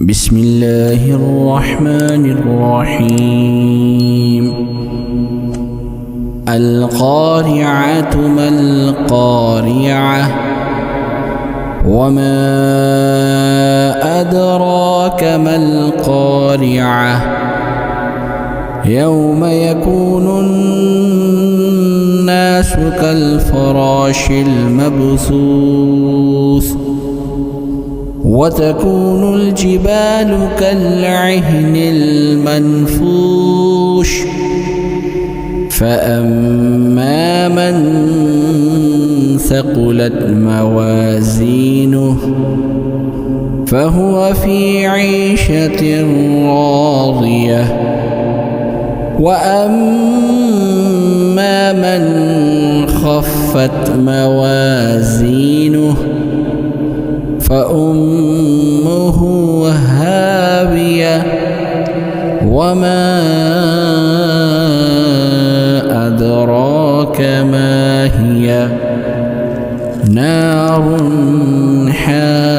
بسم الله الرحمن الرحيم. القارعة ما القارعة وما أدراك ما القارعة يوم يكون الناس كالفراش المبثوث وتكون الجبال كالعهن المنفوش فأما من ثقلت موازينه فهو في عيشة راضية وأما من خفت موازينه فأمه هاوية وما أدراك ما هي نار حامية